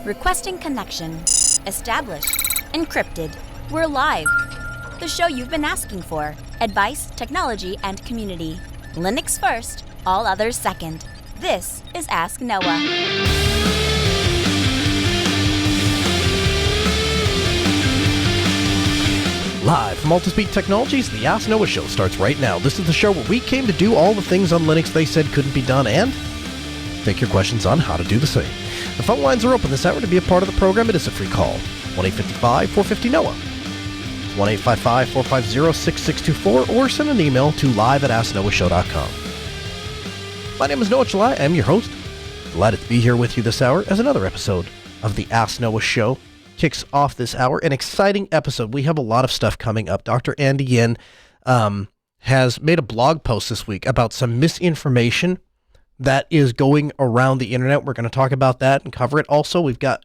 Requesting connection. Established. Encrypted. We're live. The show you've been asking for. Advice, technology, and community. Linux first, all others second. This is Ask Noah. Live from Altispeak Technologies, the Ask Noah Show starts right now. This is the show where we came to do all the things on Linux they said couldn't be done and take your questions on how to do the same. The phone lines are open this hour. To be a part of the program, it is a free call. 1-855-450-NOAH. 1-855-450-6624 or send an email to live@asknoahshow.com. My name is Noah Chalai. I'm your host. Delighted to be here with you this hour as another episode of the Ask Noah Show kicks off this hour. An exciting episode. We have a lot of stuff coming up. Dr. Andy Yin has made a blog post this week about some misinformation that is going around the internet. We're going to talk about that and cover it. Also, we've got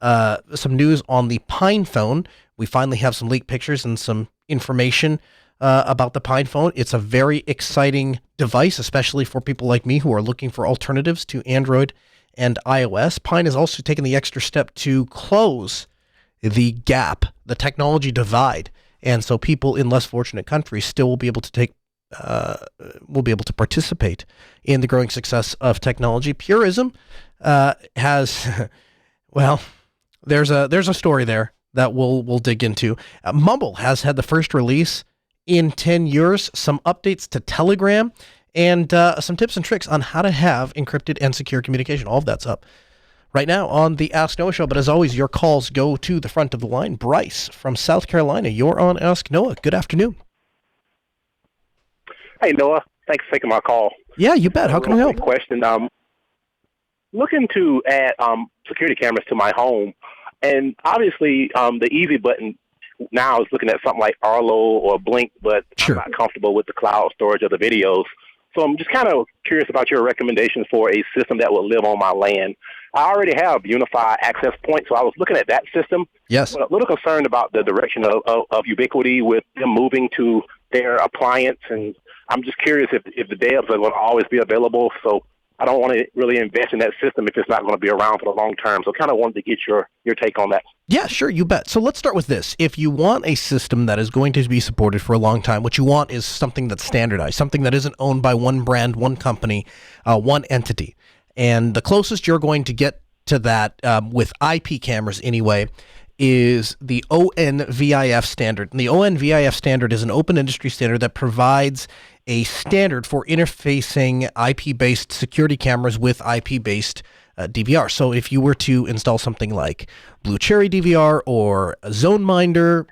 some news on the Pine phone. We finally have some leaked pictures and some information about the Pine phone. It's a very exciting device, especially for people like me who are looking for alternatives to Android and iOS. Pine has also taken the extra step to close the gap, the technology divide, and so people in less fortunate countries still will be able to participate in the growing success of technology. Purism has, well, there's a story there that we'll dig into. Mumble has had the first release in 10 years, some updates to Telegram, and some tips and tricks on how to have encrypted and secure communication. All of that's up right now on the Ask Noah Show. But as always, your calls go to the front of the line. Bryce from South Carolina, you're on Ask Noah. Good afternoon. Hey, Noah. Thanks for taking my call. Yeah, you bet. How can I help? Question. Looking to add security cameras to my home, and obviously the easy button now is looking at something like Arlo or Blink, but Sure. I'm not comfortable with the cloud storage of the videos. So I'm just kind of curious about your recommendations for a system that will live on my LAN. I already have Unified Access Point, so I was looking at that system. Yes. But a little concerned about the direction of Ubiquity with them moving to their appliance, and I'm just curious if the devs are going to always be available. So I don't want to really invest in that system if it's not going to be around for the long term. So kind of wanted to get your take on that. Yeah, sure, you bet. So let's start with this. If you want a system that is going to be supported for a long time, what you want is something that's standardized, something that isn't owned by one brand, one company, one entity. And the closest you're going to get to that with IP cameras anyway is the ONVIF standard. And the ONVIF standard is an open industry standard that provides a standard for interfacing IP-based security cameras with IP-based DVR. So if you were to install something like Blue Cherry DVR or ZoneMinder,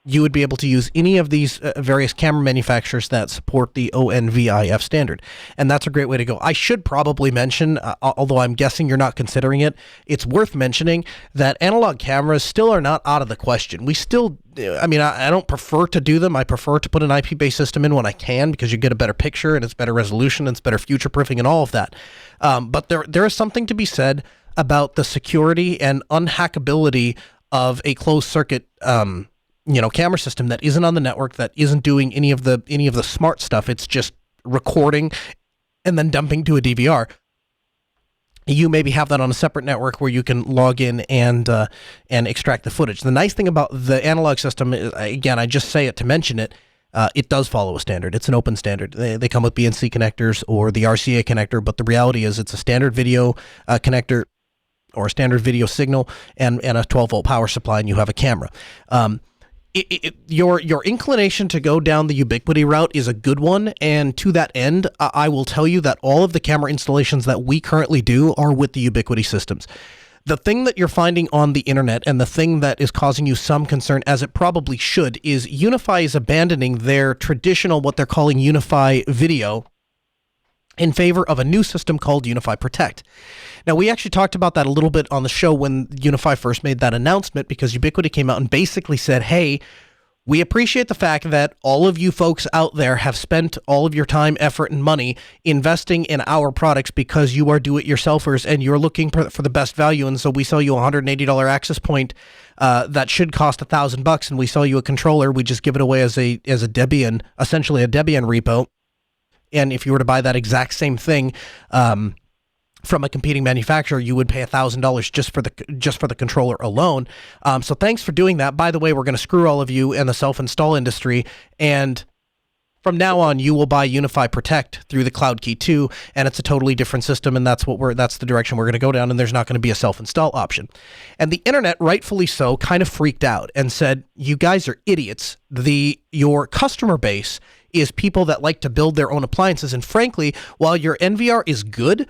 you would be able to use any of these various camera manufacturers that support the ONVIF standard. And that's a great way to go. I should probably mention, although I'm guessing you're not considering it, it's worth mentioning that analog cameras still are not out of the question. We still, I don't prefer to do them. I prefer to put an IP-based system in when I can because you get a better picture and it's better resolution and it's better future-proofing and all of that. But there is something to be said about the security and unhackability of a closed-circuit camera system that isn't on the network, that isn't doing any of the smart stuff. It's just recording and then dumping to a DVR. You maybe have that on a separate network where you can log in and extract the footage. The nice thing about the analog system is, again, I just say it to mention it, it does follow a standard. It's an open standard. They come with BNC connectors or the RCA connector, but the reality is it's a standard video connector or a standard video signal and a 12-volt power supply, and you have a camera. Your inclination to go down the Ubiquity route is a good one, and to that end, I will tell you that all of the camera installations that we currently do are with the Ubiquity systems. The thing that you're finding on the internet, and the thing that is causing you some concern, as it probably should, is Unify is abandoning their traditional, what they're calling Unify Video, in favor of a new system called Unify Protect. Now, we actually talked about that a little bit on the show when Unify first made that announcement, because Ubiquity came out and basically said, hey, we appreciate the fact that all of you folks out there have spent all of your time, effort, and money investing in our products because you are do-it-yourselfers and you're looking for the best value. And so we sell you a $180 access point that should cost $1,000, and we sell you a controller. We just give it away as a Debian, essentially a Debian repo. And if you were to buy that exact same thing, from a competing manufacturer, you would pay $1,000 just for the controller alone. So thanks for doing that. By the way, we're going to screw all of you in the self-install industry, and from now on, you will buy Unify Protect through the Cloud Key 2, and it's a totally different system, and that's the direction we're going to go down, and there's not going to be a self-install option. And the internet, rightfully so, kind of freaked out and said, you guys are idiots. Your customer base is people that like to build their own appliances, and frankly, while your NVR is good,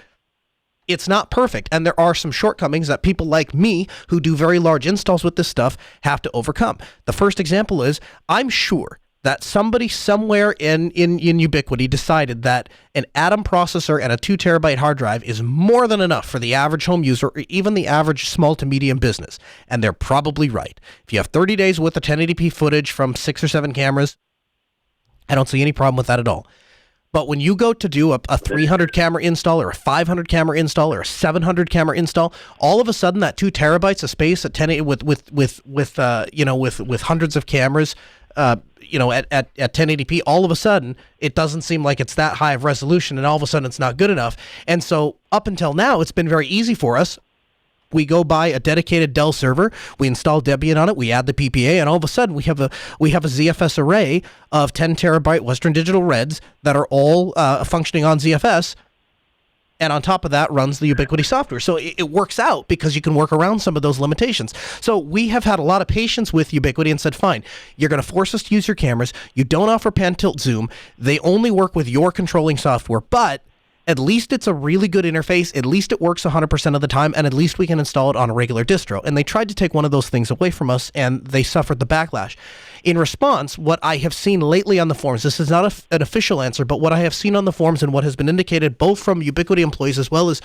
it's not perfect, and there are some shortcomings that people like me who do very large installs with this stuff have to overcome. The first example is, I'm sure that somebody somewhere in Ubiquiti decided that an Atom processor and a 2 terabyte hard drive is more than enough for the average home user or even the average small to medium business. And they're probably right. If you have 30 days worth of 1080p footage from 6 or 7 cameras, I don't see any problem with that at all. But when you go to do a 300 camera install or a 500 camera install or a 700 camera install, all of a sudden that 2 terabytes of space at 1080 with hundreds of cameras, at 1080p, all of a sudden it doesn't seem like it's that high of resolution, and all of a sudden it's not good enough. And so up until now, it's been very easy for us. We go buy a dedicated Dell server, we install Debian on it, we add the PPA, and all of a sudden we have a ZFS array of 10 terabyte Western Digital Reds that are all functioning on ZFS. And on top of that runs the Ubiquiti software. So it works out because you can work around some of those limitations. So we have had a lot of patience with Ubiquiti and said, fine, you're going to force us to use your cameras. You don't offer pan, tilt, zoom. They only work with your controlling software, but at least it's a really good interface. At least it works 100% of the time, and at least we can install it on a regular distro. And they tried to take one of those things away from us, and they suffered the backlash. In response, what I have seen lately on the forums, this is not an official answer, but what I have seen on the forums and what has been indicated both from Ubiquiti employees as well as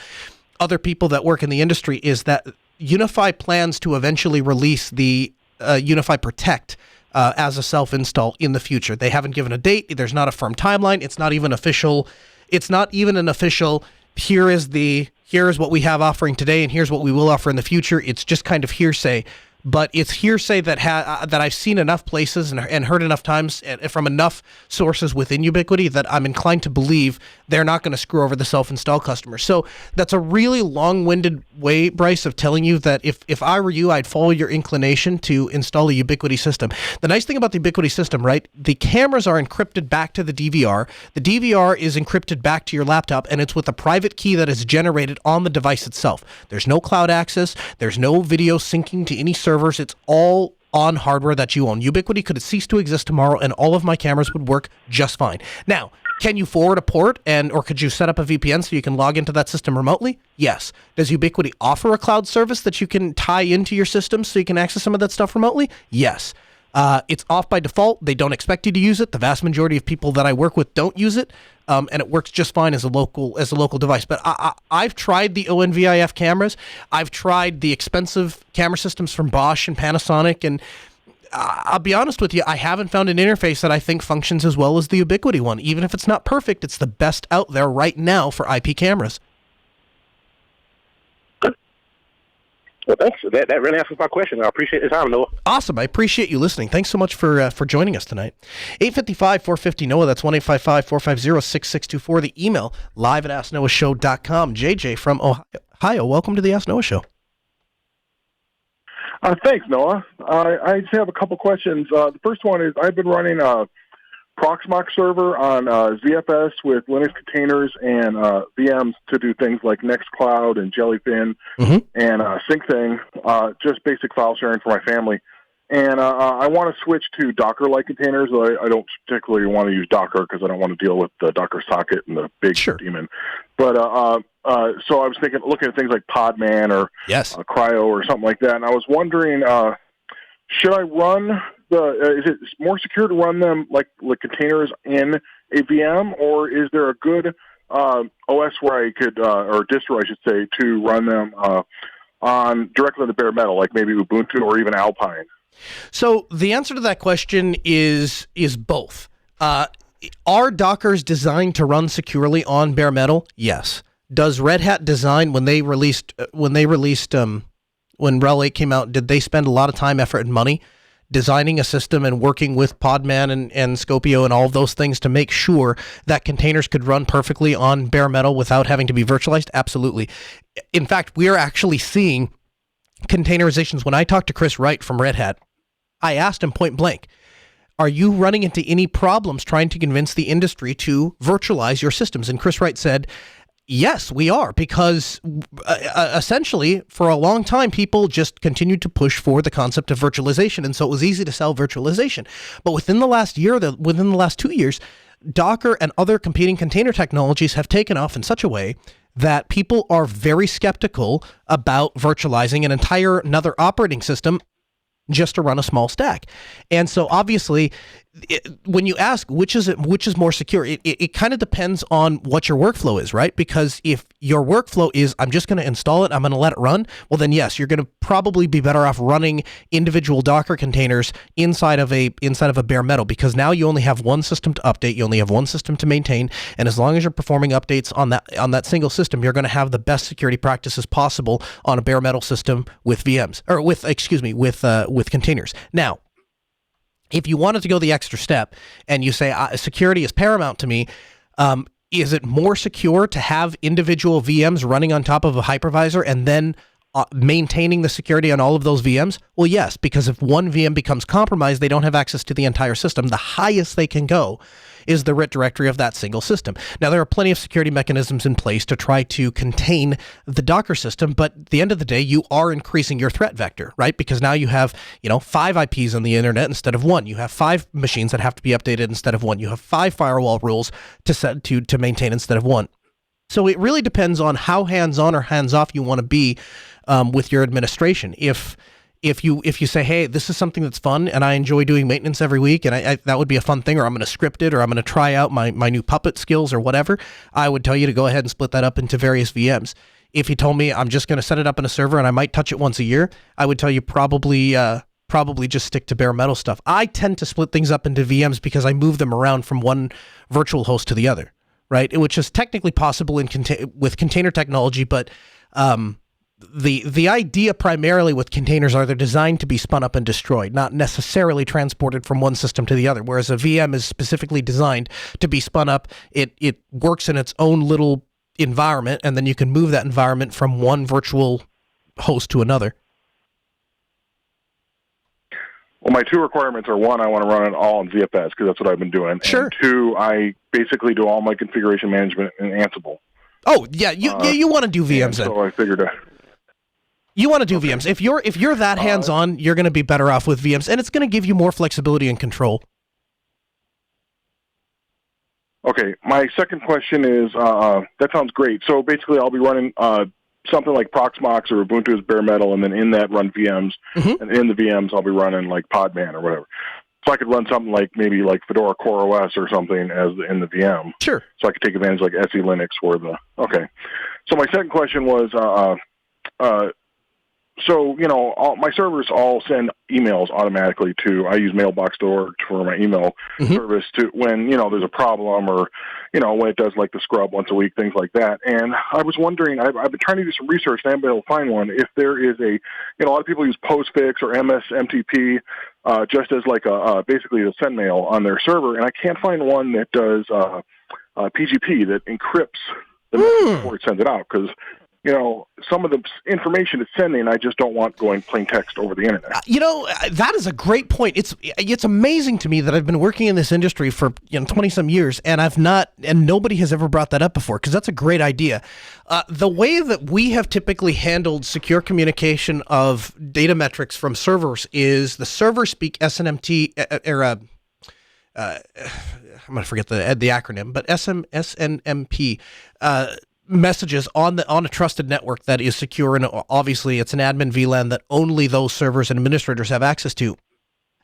other people that work in the industry is that Unify plans to eventually release the Unify Protect as a self-install in the future. They haven't given a date. There's not a firm timeline. It's not even official. It's not even an official, here is what we have offering today and here's what we will offer in the future. It's just kind of hearsay. But it's hearsay that I've seen enough places and heard enough times from enough sources within Ubiquiti that I'm inclined to believe they're not going to screw over the self-install customers. So that's a really long-winded way, Bryce, of telling you that if I were you, I'd follow your inclination to install a Ubiquiti system. The nice thing about the Ubiquiti system, right, the cameras are encrypted back to the DVR. The DVR is encrypted back to your laptop, and it's with a private key that is generated on the device itself. There's no cloud access. There's no video syncing to any servers. It's all on hardware that you own. Ubiquiti could cease to exist tomorrow and all of my cameras would work just fine. Now, can you forward a port or could you set up a VPN so you can log into that system remotely? Yes. Does Ubiquiti offer a cloud service that you can tie into your system so you can access some of that stuff remotely? Yes. It's off by default. They don't expect you to use it. The vast majority of people that I work with don't use it, and it works just fine as a local device. But I've tried the ONVIF cameras. I've tried the expensive camera systems from Bosch and Panasonic, and I'll be honest with you, I haven't found an interface that I think functions as well as the Ubiquiti one. Even if it's not perfect, it's the best out there right now for IP cameras. Well, thanks. That really answers my question. I appreciate the time, Noah. Awesome. I appreciate you listening. Thanks so much for joining us tonight. 855-450-NOAH. That's 1-855-450-6624. The email, live@asknoahshow.com. JJ from Ohio. Welcome to the Ask Noah Show. Thanks, Noah. I just have a couple questions. The first one is I've been running a Proxmox server on ZFS with Linux containers and VMs to do things like Nextcloud and Jellyfin and SyncThing, just basic file sharing for my family. And I want to switch to Docker-like containers. I don't particularly want to use Docker because I don't want to deal with the Docker socket and the big daemon. But so I was looking at things like Podman or Cryo or something like that. And I was wondering, should I run is it more secure to run them like containers in a VM, or is there a good OS where I could, or distro, I should say, to run them on directly on the bare metal, like maybe Ubuntu or even Alpine? So the answer to that question is both. Are Dockers designed to run securely on bare metal? Yes. Does Red Hat design when Relay 8 came out? Did they spend a lot of time, effort, and money designing a system and working with Podman and Scopio and all of those things to make sure that containers could run perfectly on bare metal without having to be virtualized? Absolutely. In fact, we are actually seeing containerizations. When I talked to Chris Wright from Red Hat, I asked him point blank, are you running into any problems trying to convince the industry to virtualize your systems? And Chris Wright said, yes, we are, because essentially for a long time, people just continued to push for the concept of virtualization. And so it was easy to sell virtualization. But within the last year, within the last 2 years, Docker and other competing container technologies have taken off in such a way that people are very skeptical about virtualizing another operating system just to run a small stack. And so obviously, when you ask which is more secure, it kind of depends on what your workflow is, right? Because if your workflow is, I'm just going to install it, I'm going to let it run, well then yes, you're going to probably be better off running individual Docker containers inside of a bare metal, because now you only have one system to update, you only have one system to maintain, and as long as you're performing updates on that single system, you're going to have the best security practices possible on a bare metal system with VMs, or with containers. Now, if you wanted to go the extra step and you say security is paramount to me, is it more secure to have individual VMs running on top of a hypervisor and then maintaining the security on all of those VMs? Well, yes, because if one VM becomes compromised, they don't have access to the entire system. The highest they can go is the root directory of that single system. Now, there are plenty of security mechanisms in place to try to contain the Docker system, but at the end of the day, you are increasing your threat vector, right? Because now you have, 5 IPs on the internet instead of 1. You have 5 machines that have to be updated instead of 1. You have 5 firewall rules to maintain instead of 1. So it really depends on how hands-on or hands-off you want to be with your administration. If you say, hey, this is something that's fun and I enjoy doing maintenance every week, and I that would be a fun thing, or I'm going to script it, or I'm going to try out my new Puppet skills or whatever, I would tell you to go ahead and split that up into various VMs. If you told me I'm just going to set it up in a server and I might touch it once a year, I would tell you probably just stick to bare metal stuff. I tend to split things up into VMs because I move them around from one virtual host to the other, right? Which is technically possible with container technology, but the idea primarily with containers are they're designed to be spun up and destroyed, not necessarily transported from one system to the other, whereas a VM is specifically designed to be spun up. It works in its own little environment, and then you can move that environment from one virtual host to another. Well, my 2 requirements are, 1, I want to run it all in ZFS because that's what I've been doing. Sure. And 2, I basically do all my configuration management in Ansible. Oh, yeah, you want to do VMs then. So I figured you want to do VMs. If you're that hands-on, you're going to be better off with VMs, and it's going to give you more flexibility and control. Okay, my second question is, that sounds great. So basically I'll be running something like Proxmox or Ubuntu as bare metal, and then in that run VMs, and in the VMs I'll be running like Podman or whatever. So I could run something like maybe like Fedora Core OS or something as in the VM. Sure. So I could take advantage of like SE Linux or okay. So my second question was, so, all my servers all send emails automatically I use mailbox.org for my email service to when, there's a problem or, when it does like the scrub once a week, things like that. And I was wondering, I've been trying to do some research and I haven't been able to find one. If there is a lot of people use Postfix or MSMTP just as like basically a send mail on their server. And I can't find one that does PGP that encrypts the message before it sends it out because some of the information it's sending, I just don't want going plain text over the internet. That is a great point. It's amazing to me that I've been working in this industry for 20-some years, and nobody has ever brought that up before, because that's a great idea. The way that we have typically handled secure communication of data metrics from servers is the servers speak SNMT, I'm going to forget the acronym, but SNMP, messages on a trusted network that is secure, and obviously it's an admin VLAN that only those servers and administrators have access to.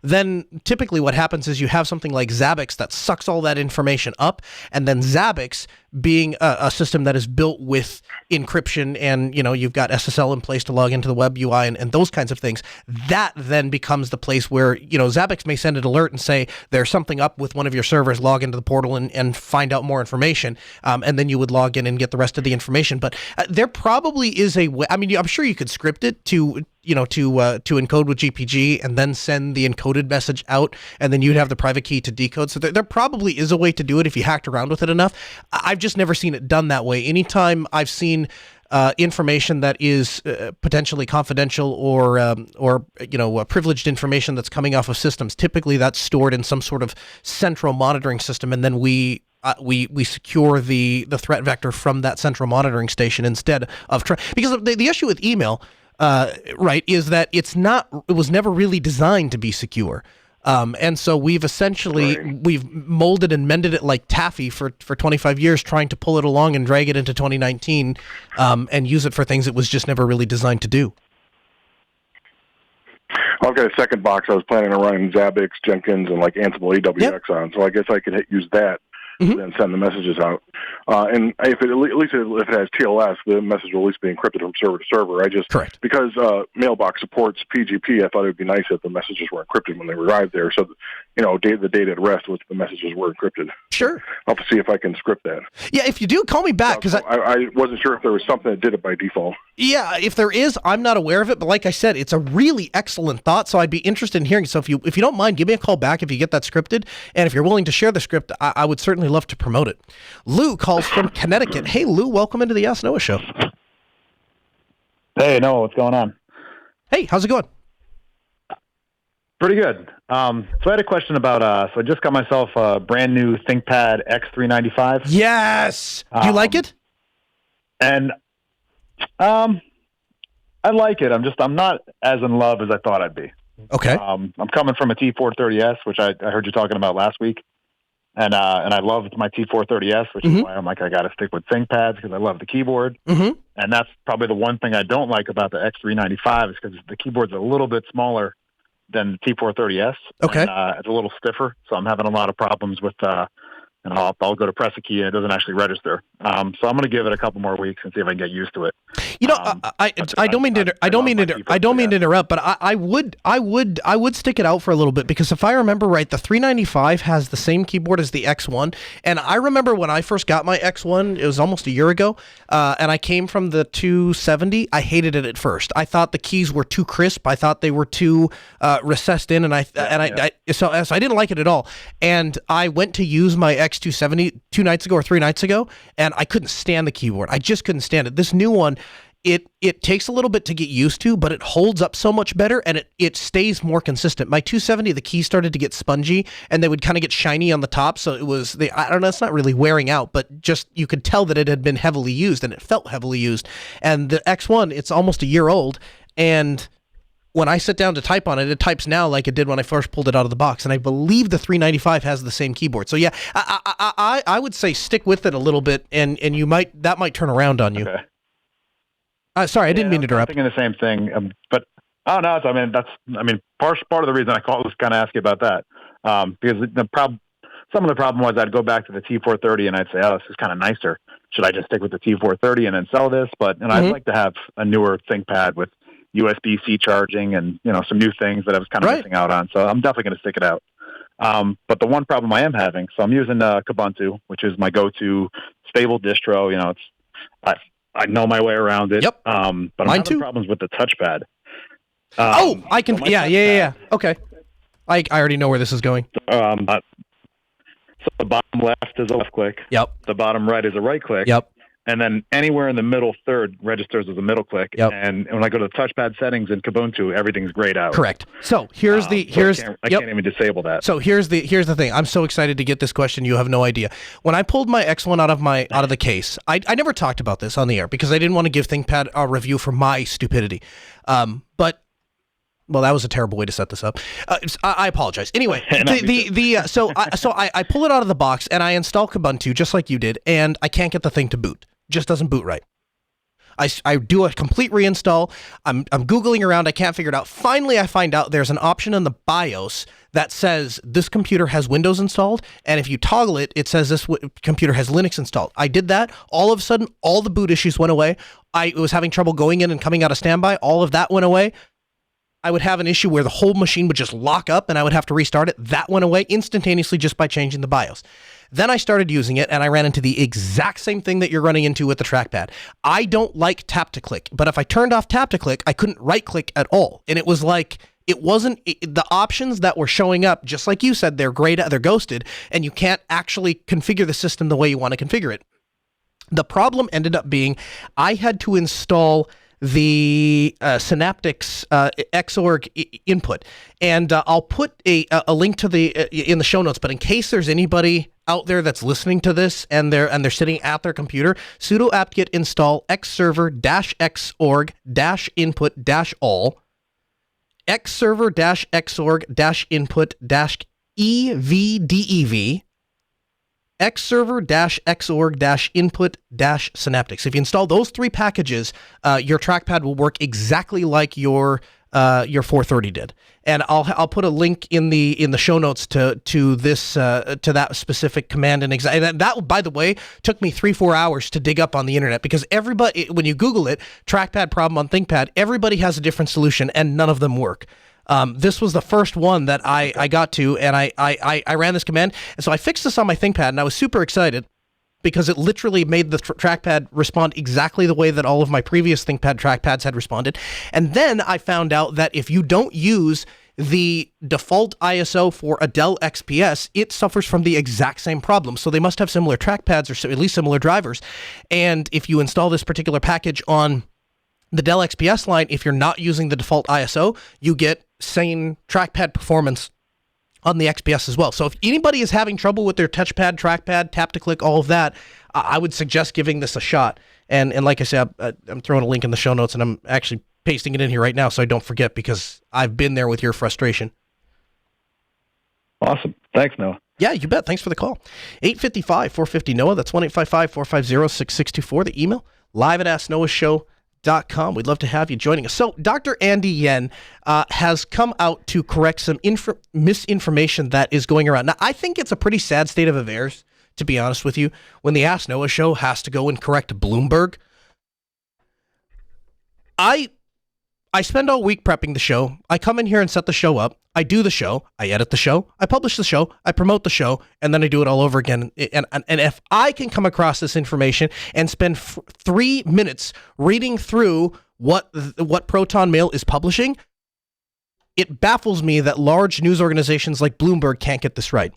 Then typically what happens is you have something like Zabbix that sucks all that information up, and then Zabbix, being a system that is built with encryption and you've got SSL in place to log into the web UI and those kinds of things, that then becomes the place where Zabbix may send an alert and say there's something up with one of your servers, log into the portal and find out more information, and then you would log in and get the rest of the information. But there probably is a way, I'm sure you could script it to to encode with GPG and then send the encoded message out, and then you'd have the private key to decode. So there probably is a way to do it if you hacked around with it enough. I've just never seen it done that way. Anytime I've seen information that is potentially confidential or privileged information that's coming off of systems, typically that's stored in some sort of central monitoring system, and then we secure the threat vector from that central monitoring station instead of because the issue with email, is that it was never really designed to be secure. And so we've essentially we've molded and mended it like taffy for 25 years, trying to pull it along and drag it into 2019 and use it for things it was just never really designed to do. I've got a second box I was planning on running Zabbix, Jenkins, and like Ansible AWX on, so I guess I could use that. And send the messages out. And if it, at least if it has TLS, the message will at least be encrypted from server to server. Correct. Because Mailbox supports PGP, I thought it would be nice if the messages were encrypted when they arrived there. So, the data at rest, which the messages were encrypted. Sure. I'll have to see if I can script that. Yeah, if you do, call me back, because I wasn't sure if there was something that did it by default. Yeah, if there is, I'm not aware of it. But like I said, it's a really excellent thought, so I'd be interested in hearing. So if you don't mind, give me a call back if you get that scripted. And if you're willing to share the script, I would certainly love to promote it. Lou calls from Connecticut. Hey, Lou, welcome into the Ask Noah Show. Hey, Noah, what's going on? Hey, how's it going? Pretty good. So I had a question about, so I just got myself a brand new ThinkPad X395. Yes! Do you like it? And I like it. I'm not as in love as I thought I'd be. Okay. I'm coming from a T430S, which I heard you talking about last week. And I loved my T430S, which is why I'm like, I got to stick with ThinkPads because I love the keyboard. And that's probably the one thing I don't like about the X395 is because the keyboard's a little bit smaller than the T430S. Okay. And, it's a little stiffer, so I'm having a lot of problems with and I'll go to press a key and it doesn't actually register. So I'm going to give it a couple more weeks and see if I can get used to it. I don't mean to interrupt, but I would stick it out for a little bit, because if I remember right, the 395 has the same keyboard as the X1, and I remember when I first got my X1, it was almost a year ago, and I came from the 270. I hated it at first. I thought the keys were too crisp. I thought they were too recessed in, so I didn't like it at all. And I went to use my X270 2 nights ago or 3 nights ago, and I couldn't stand the keyboard. I just couldn't stand it. This new one, it takes a little bit to get used to, but it holds up so much better, and it stays more consistent. My 270, the keys started to get spongy, and they would kind of get shiny on the top, so it was, I don't know, it's not really wearing out, but just you could tell that it had been heavily used, and it felt heavily used. And the X1, it's almost a year old, and when I sit down to type on it, it types now like it did when I first pulled it out of the box. And I believe the 395 has the same keyboard. So yeah, I would say stick with it a little bit, and that might turn around on you. Okay. Sorry, I didn't mean to interrupt. I'm thinking the same thing, but part of the reason I called was kind of ask you about that, because some of the problem was I'd go back to the T430 and I'd say, oh, this is kind of nicer. Should I just stick with the T430 and then sell this? But I'd like to have a newer ThinkPad with USB-C charging and some new things that I was kind of missing out on. So I'm definitely going to stick it out. But the one problem I am having, so I'm using Kubuntu, which is my go-to stable distro. I know my way around it. Yep. But I'm having problems with the touchpad. I can. Yeah. Okay. I already know where this is going. So the bottom left is a left click. Yep. The bottom right is a right click. Yep. And then anywhere in the middle third registers as a middle click. Yep. And when I go to the touchpad settings in Kubuntu, everything's grayed out. Correct. So I can't even disable that. So here's the thing. I'm so excited to get this question. You have no idea. When I pulled my X1 out of the case, I never talked about this on the air because I didn't want to give ThinkPad a review for my stupidity. Well, that was a terrible way to set this up. I apologize. Anyway, so I pull it out of the box and I install Kubuntu just like you did, and I can't get the thing to boot. Just doesn't boot right. I do a complete reinstall. I'm Googling around. I can't figure it out. Finally, I find out there's an option in the BIOS that says this computer has Windows installed, and if you toggle it, it says this computer has Linux installed. I did that. All of a sudden, all the boot issues went away. I was having trouble going in and coming out of standby. All of that went away. I would have an issue where the whole machine would just lock up and I would have to restart it. That went away instantaneously just by changing the BIOS. Then I started using it and I ran into the exact same thing that you're running into with the trackpad. I don't like tap to click, but if I turned off tap to click, I couldn't right click at all. And it was like, the options that were showing up, just like you said, they're ghosted, and you can't actually configure the system the way you want to configure it. The problem ended up being I had to install the Synaptics Xorg input, and I'll put a link to in the show notes. But in case there's anybody out there that's listening to this and they're sitting at their computer, sudo apt-get install xserver-xorg-input-all xserver-xorg-input-evdev xserver-xorg-input-synaptics. If you install those 3 packages, your trackpad will work exactly like your 430 did. And I'll put a link in the show notes to this to that specific command and that, by the way, took me 3-4 hours to dig up on the internet, because everybody, when you Google it, trackpad problem on ThinkPad, everybody has a different solution and none of them work. This was the first one that I got to, and I ran this command, and so I fixed this on my ThinkPad, and I was super excited because it literally made the trackpad respond exactly the way that all of my previous ThinkPad trackpads had responded. And then I found out that if you don't use the default ISO for a Dell XPS, it suffers from the exact same problem. So they must have similar trackpads, or at least similar drivers. And if you install this particular package on the Dell XPS line, if you're not using the default ISO, you get same trackpad performance on the XPS as well. So if anybody is having trouble with their touchpad, trackpad, tap to click, all of that, I would suggest giving this a shot. And like I said, I'm throwing a link in the show notes, and I'm actually pasting it in here right now so I don't forget, because I've been there with your frustration. Awesome. Thanks, Noah. Yeah, you bet. Thanks for the call. 855-450-NOAH. That's 1-855-450-6624. The email, live@asknoahshow.com. We'd love to have you joining us. So Dr. Andy Yen has come out to correct some misinformation that is going around. Now, I think it's a pretty sad state of affairs, to be honest with you, when the Ask Noah show has to go and correct Bloomberg. I spend all week prepping the show. I come in here and set the show up. I do the show. I edit the show. I publish the show. I promote the show. And then I do it all over again. And if I can come across this information and spend 3 minutes reading through what Protonmail is publishing, it baffles me that large news organizations like Bloomberg can't get this right.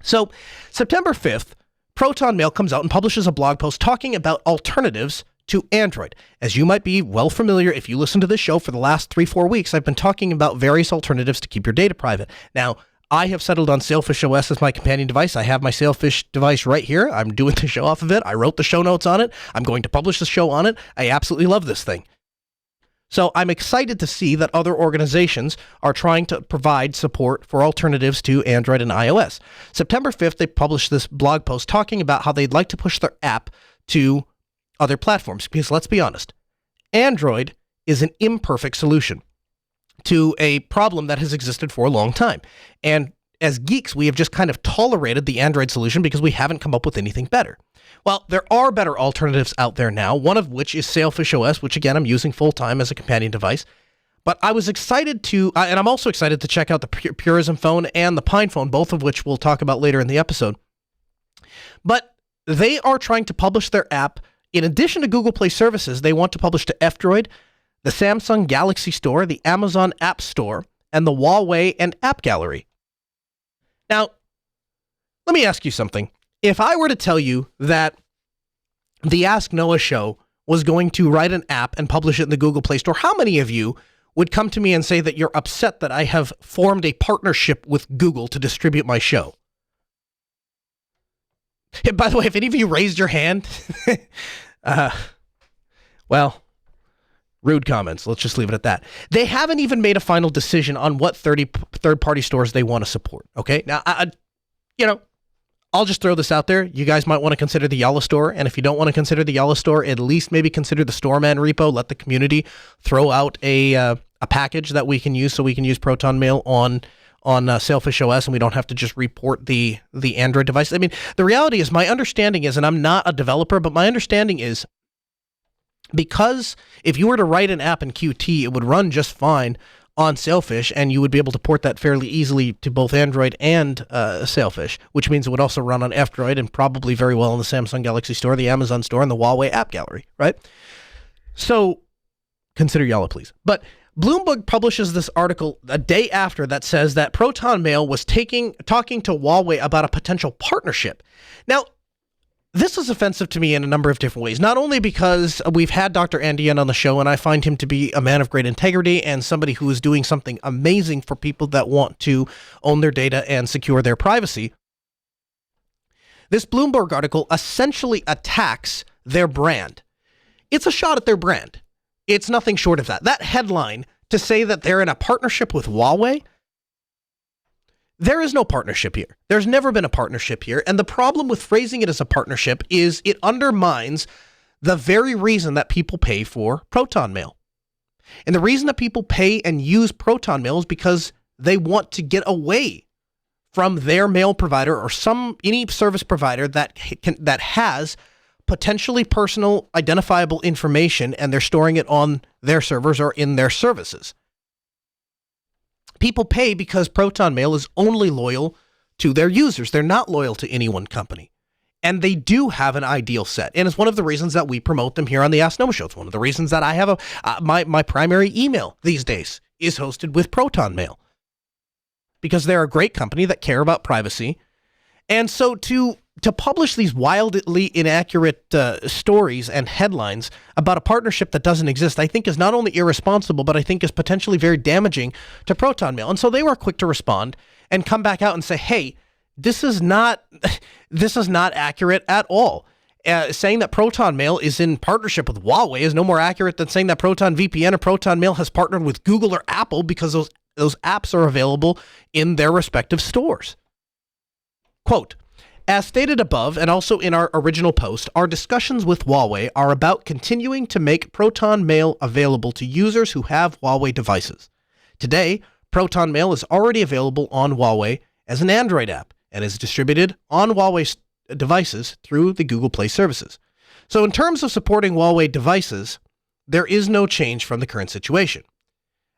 So September 5th, Protonmail comes out and publishes a blog post talking about alternatives to Android. As you might be well familiar, if you listen to this show for the last 3-4 weeks, I've been talking about various alternatives to keep your data private. Now, I have settled on Sailfish OS as my companion device. I have my Sailfish device right here. I'm doing the show off of it. I wrote the show notes on it. I'm going to publish the show on it. I absolutely love this thing. So I'm excited to see that other organizations are trying to provide support for alternatives to Android and iOS. September 5th, they published this blog post talking about how they'd like to push their app to other platforms, because let's be honest, Android is an imperfect solution to a problem that has existed for a long time. And as geeks, we have just kind of tolerated the Android solution because we haven't come up with anything better. Well, there are better alternatives out there now, one of which is Sailfish OS, which again, I'm using full-time as a companion device. But I was excited to, and I'm also excited to check out the Purism phone and the Pine phone, both of which we'll talk about later in the episode. But they are trying to publish their app. In addition to Google Play services, they want to publish to F-Droid, the Samsung Galaxy Store, the Amazon App Store, and the Huawei and App Gallery. Now, let me ask you something. If I were to tell you that the Ask Noah show was going to write an app and publish it in the Google Play Store, how many of you would come to me and say that you're upset that I have formed a partnership with Google to distribute my show? Hey, by the way, if any of you raised your hand, well, rude comments. Let's just leave it at that. They haven't even made a final decision on what third-party stores they want to support. Okay, now, I'll just throw this out there. You guys might want to consider the Yalla Store, and if you don't want to consider the Yalla Store, at least maybe consider the Storeman repo. Let the community throw out a package that we can use, so we can use Protonmail on Sailfish OS, and we don't have to just report the Android device. I mean, the reality is, my understanding is, and I'm not a developer, but my understanding is, because if you were to write an app in Qt, it would run just fine on Sailfish, and you would be able to port that fairly easily to both Android and Sailfish, which means it would also run on F-Droid and probably very well in the Samsung Galaxy Store, the Amazon Store, and the Huawei App Gallery, right? So consider Yellow, please. But Bloomberg publishes this article a day after that says that Protonmail was talking to Huawei about a potential partnership. Now, this is offensive to me in a number of different ways, not only because we've had Dr. Andy Yen on the show, and I find him to be a man of great integrity and somebody who is doing something amazing for people that want to own their data and secure their privacy. This Bloomberg article essentially attacks their brand. It's a shot at their brand. It's nothing short of that. That headline, to say that they're in a partnership with Huawei, there is no partnership here. There's never been a partnership here. And the problem with phrasing it as a partnership is it undermines the very reason that people pay for Protonmail. And the reason that people pay and use Protonmail is because they want to get away from their mail provider or any service provider that has potentially personal identifiable information, and they're storing it on their servers or in their services. People pay because Protonmail is only loyal to their users. They're not loyal to any one company. And they do have an ideal set. And it's one of the reasons that we promote them here on the Ask Noah Show. It's one of the reasons that I have my primary email these days is hosted with Protonmail. Because they're a great company that care about privacy. And so to publish these wildly inaccurate stories and headlines about a partnership that doesn't exist, I think is not only irresponsible, but I think is potentially very damaging to Protonmail. And so they were quick to respond and come back out and say, hey, this is not accurate at all. Saying that Protonmail is in partnership with Huawei is no more accurate than saying that Proton VPN or Protonmail has partnered with Google or Apple, because those apps are available in their respective stores. Quote, as stated above, and also in our original post, our discussions with Huawei are about continuing to make Protonmail available to users who have Huawei devices. Today, Protonmail is already available on Huawei as an Android app and is distributed on Huawei devices through the Google Play services. So in terms of supporting Huawei devices, there is no change from the current situation.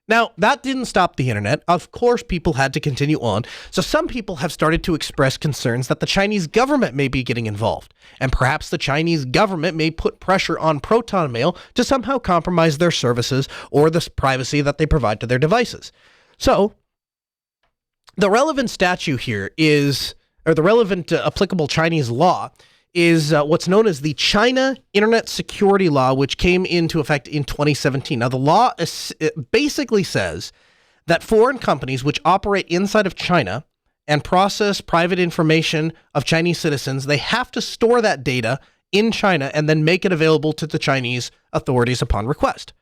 Now, that didn't stop the internet. Of course, people had to continue on. So some people have started to express concerns that the Chinese government may be getting involved, and perhaps the Chinese government may put pressure on Protonmail to somehow compromise their services or the privacy that they provide to their devices. So the relevant statute here is, or the relevant applicable Chinese law is what's known as the China Internet Security Law, which came into effect in 2017. Now, the law basically says that foreign companies which operate inside of China and process private information of Chinese citizens, they have to store that data in China and then make it available to the Chinese authorities upon request.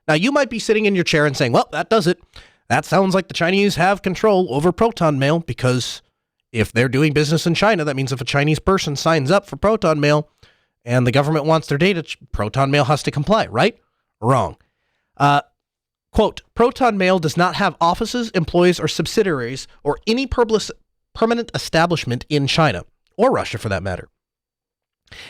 Now, you might be sitting in your chair and saying, well, that does it. That sounds like the Chinese have control over Protonmail, because if they're doing business in China, that means if a Chinese person signs up for Protonmail and the government wants their data, Protonmail has to comply, right? Wrong. Quote, Protonmail does not have offices, employees, or subsidiaries, or any permanent establishment in China, or Russia for that matter.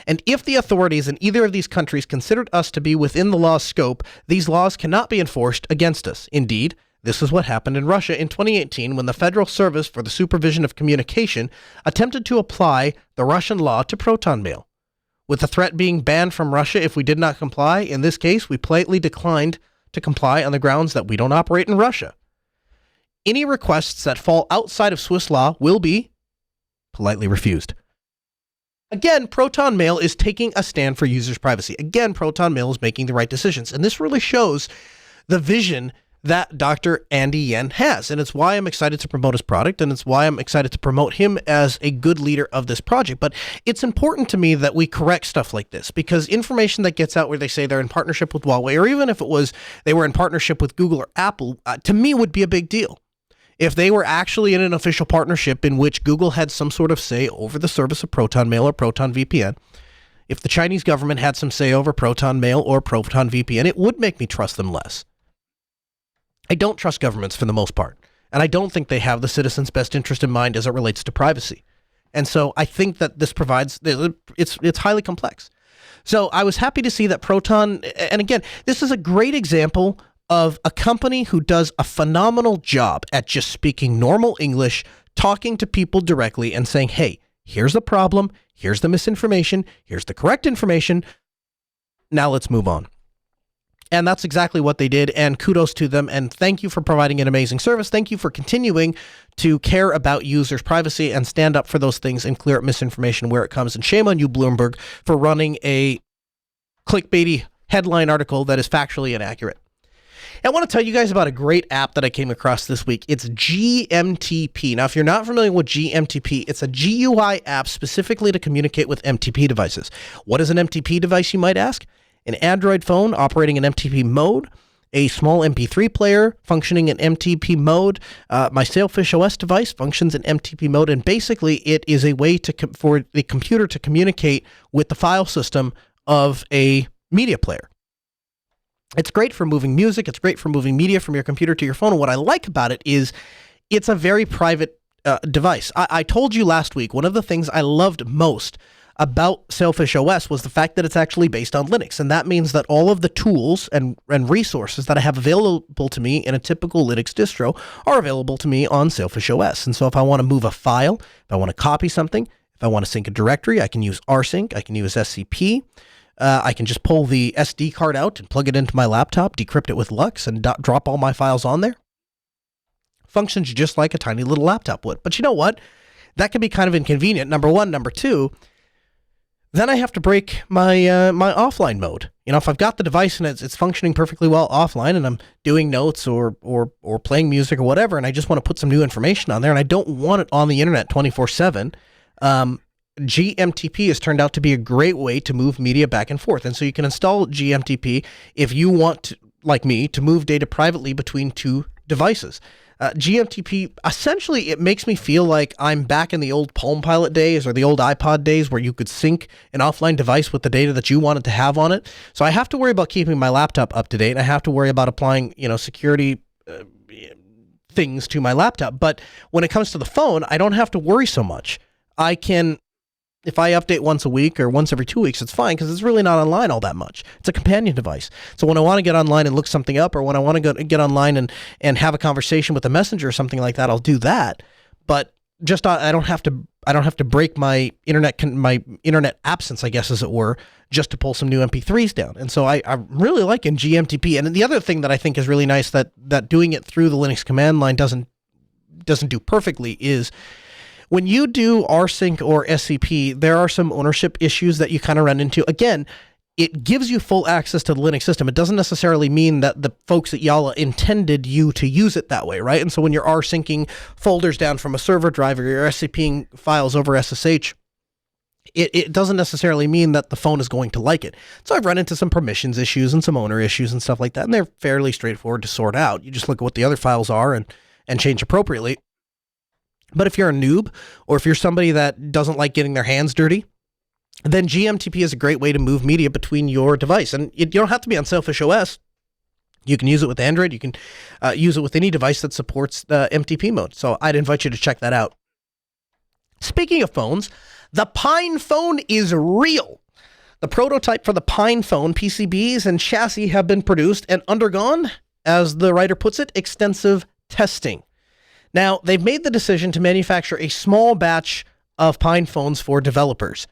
And if the authorities in either of these countries considered us to be within the law's scope, these laws cannot be enforced against us. Indeed, this is what happened in Russia in 2018 when the Federal Service for the Supervision of Communication attempted to apply the Russian law to Protonmail. With the threat being banned from Russia if we did not comply, in this case, we politely declined to comply on the grounds that we don't operate in Russia. Any requests that fall outside of Swiss law will be politely refused. Again, Protonmail is taking a stand for users' privacy. Again, Protonmail is making the right decisions. And this really shows the vision that Dr. Andy Yen has. And it's why I'm excited to promote his product, and it's why I'm excited to promote him as a good leader of this project. But it's important to me that we correct stuff like this, because information that gets out where they say they're in partnership with Huawei, or even if it was they were in partnership with Google or Apple, to me would be a big deal. If they were actually in an official partnership in which Google had some sort of say over the service of Protonmail or Proton VPN, if the Chinese government had some say over Protonmail or Proton VPN, it would make me trust them less. I don't trust governments for the most part, and I don't think they have the citizens' best interest in mind as it relates to privacy. And so I think that this provides, it's highly complex. So I was happy to see that Proton, and again, this is a great example of a company who does a phenomenal job at just speaking normal English, talking to people directly and saying, hey, here's the problem, here's the misinformation, here's the correct information, now let's move on. And that's exactly what they did, and kudos to them, and thank you for providing an amazing service. Thank you for continuing to care about users' privacy and stand up for those things and clear up misinformation where it comes. And shame on you, Bloomberg, for running a clickbaity headline article that is factually inaccurate. I want to tell you guys about a great app that I came across this week. It's GMTP. Now, if you're not familiar with GMTP, it's a GUI app specifically to communicate with MTP devices. What is an MTP device, you might ask? An Android phone operating in MTP mode, a small MP3 player functioning in MTP mode. My Sailfish OS device functions in MTP mode, and basically it is a way for the computer to communicate with the file system of a media player. It's great for moving music. It's great for moving media from your computer to your phone. And what I like about it is it's a very private device. I told you last week, one of the things I loved most about Sailfish OS was the fact that it's actually based on Linux. And that means that all of the tools and resources that I have available to me in a typical Linux distro are available to me on Sailfish OS. And so if I want to move a file, if I want to copy something, if I want to sync a directory, I can use rsync, I can use SCP. I can just pull the SD card out and plug it into my laptop, decrypt it with Lux, and drop all my files on there. Functions just like a tiny little laptop would. But you know what? That can be kind of inconvenient, number one. Number two, then I have to break my my offline mode. You know, if I've got the device and it's functioning perfectly well offline, and I'm doing notes or playing music or whatever, and I just want to put some new information on there, and I don't want it on the internet 24/7. GMTP has turned out to be a great way to move media back and forth. And so you can install GMTP if you want to, like me, to move data privately between two devices. GMTP, essentially, it makes me feel like I'm back in the old Palm Pilot days or the old iPod days where you could sync an offline device with the data that you wanted to have on it. So I have to worry about keeping my laptop up to date, and I have to worry about applying, security things to my laptop. But when it comes to the phone, I don't have to worry so much. I can, if I update once a week or once every 2 weeks, it's fine because it's really not online all that much. It's a companion device. So when I want to get online and look something up, or when I want to get online and have a conversation with a messenger or something like that, I'll do that. But just I don't have to break my internet absence, I guess, as it were, just to pull some new MP3s down. And so I'm really liking GMTP. And the other thing that I think is really nice that doing it through the Linux command line doesn't do perfectly is, when you do rsync or SCP, there are some ownership issues that you kind of run into. Again, it gives you full access to the Linux system. It doesn't necessarily mean that the folks at Yalla intended you to use it that way, right? And so when you're rsyncing folders down from a server drive, or you're SCPing files over SSH, it doesn't necessarily mean that the phone is going to like it. So I've run into some permissions issues and some owner issues and stuff like that, and they're fairly straightforward to sort out. You just look at what the other files are and change appropriately. But if you're a noob, or if you're somebody that doesn't like getting their hands dirty, then GMTP is a great way to move media between your device. And you don't have to be on Sailfish OS. You can use it with Android. You can use it with any device that supports MTP mode. So I'd invite you to check that out. Speaking of phones, the Pine phone is real. The prototype for the Pine phone PCBs and chassis have been produced and undergone, as the writer puts it, extensive testing. Now, they've made the decision to manufacture a small batch of Pine phones for developers.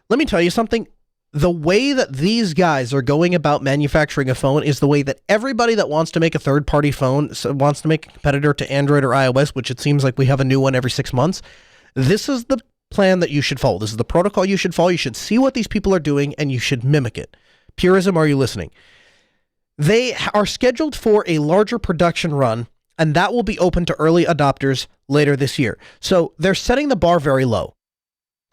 Let me tell you something. The way that these guys are going about manufacturing a phone is the way that everybody that wants to make a third-party phone, wants to make a competitor to Android or iOS, which it seems like we have a new one every 6 months, this is the plan that you should follow. This is the protocol you should follow. You should see what these people are doing, and you should mimic it. Purism, are you listening? They are scheduled for a larger production run, and that will be open to early adopters later this year. So they're setting the bar very low.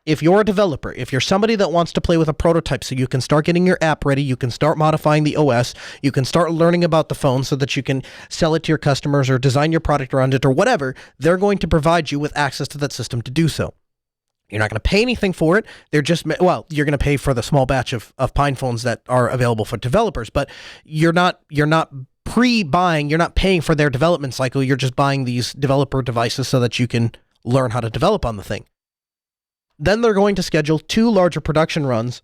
If you're a developer, if you're somebody that wants to play with a prototype so you can start getting your app ready, you can start modifying the OS, you can start learning about the phone so that you can sell it to your customers or design your product around it or whatever, they're going to provide you with access to that system to do so. You're not going to pay anything for it. They're just, well, you're going to pay for the small batch of Pine phones that are available for developers, but you're not pre-buying, you're not paying for their development cycle, you're just buying these developer devices so that you can learn how to develop on the thing. Then they're going to schedule 2 larger production runs,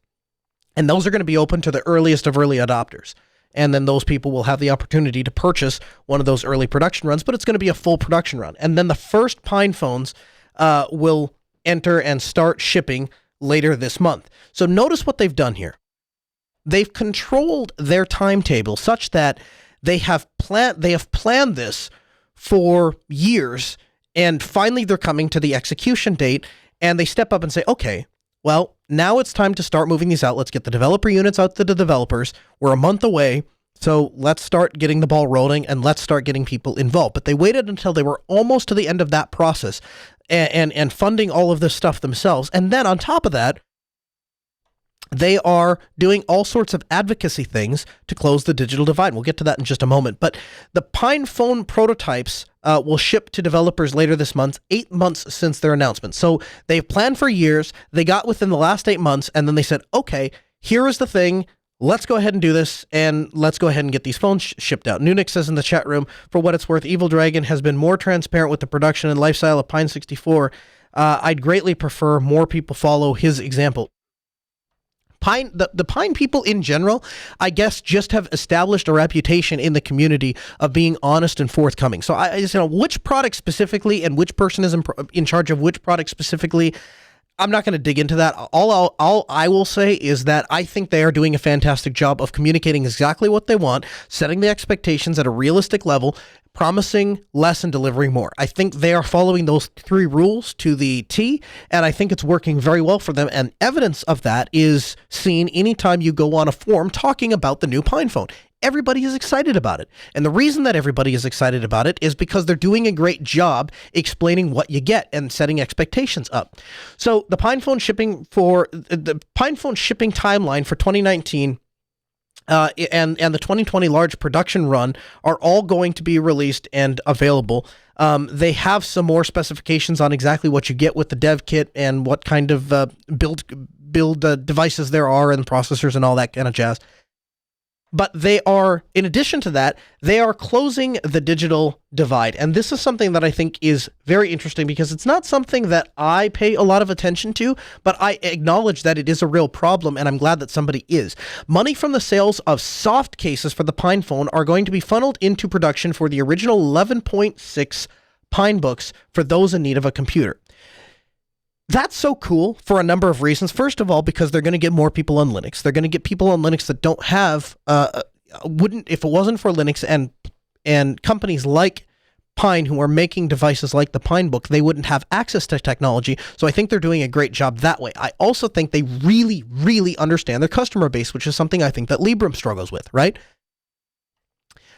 and those are going to be open to the earliest of early adopters. and then those people will have the opportunity to purchase one of those early production runs, but it's going to be a full production run. And then the first Pine phones will enter and start shipping later this month. So notice what they've done here. They've controlled their timetable such that they have planned this for years, and finally they're coming to the execution date, and they step up and say, okay, well, now it's time to start moving these out. Let's get the developer units out to the developers. We're a month away, so let's start getting the ball rolling and let's start getting people involved. But they waited until they were almost to the end of that process and funding all of this stuff themselves. And then on top of that, they are doing all sorts of advocacy things to close the digital divide. We'll get to that in just a moment. But the Pine phone prototypes will ship to developers later this month, 8 months since their announcement. So they've planned for years. They got within the last 8 months, and then they said, okay, here is the thing. Let's go ahead and do this, and let's go ahead and get these phones shipped out. Nunix says in the chat room, for what it's worth, Evil Dragon has been more transparent with the production and lifestyle of Pine 64. I'd greatly prefer more people follow his example. The Pine people in general, I guess, just have established a reputation in the community of being honest and forthcoming. So I just, which product specifically and which person is in charge of which product specifically, I'm not going to dig into that. All I will say is that I think they are doing a fantastic job of communicating exactly what they want, setting the expectations at a realistic level, promising less and delivering more. I think they are following those 3 rules to the T, and I think it's working very well for them. And evidence of that is seen anytime you go on a forum talking about the new Pine phone. Everybody is excited about it. And the reason that everybody is excited about it is because they're doing a great job explaining what you get and setting expectations up. So the Pine phone shipping timeline for 2019 and the 2020 large production run are all going to be released and available. They have some more specifications on exactly what you get with the dev kit and what kind of build devices there are and processors and all that kind of jazz. But they are, in addition to that, they are closing the digital divide. And this is something that I think is very interesting because it's not something that I pay a lot of attention to, but I acknowledge that it is a real problem, and I'm glad that somebody is. Money from the sales of soft cases for the Pine phone are going to be funneled into production for the original 11.6 Pine books for those in need of a computer. That's so cool for a number of reasons. First of all, because they're going to get more people on Linux. They're going to get people on Linux that don't have, if it wasn't for Linux and companies like Pine who are making devices like the Pine Book, they wouldn't have access to technology. So I think they're doing a great job that way. I also think they really, really understand their customer base, which is something I think that Librem struggles with, right?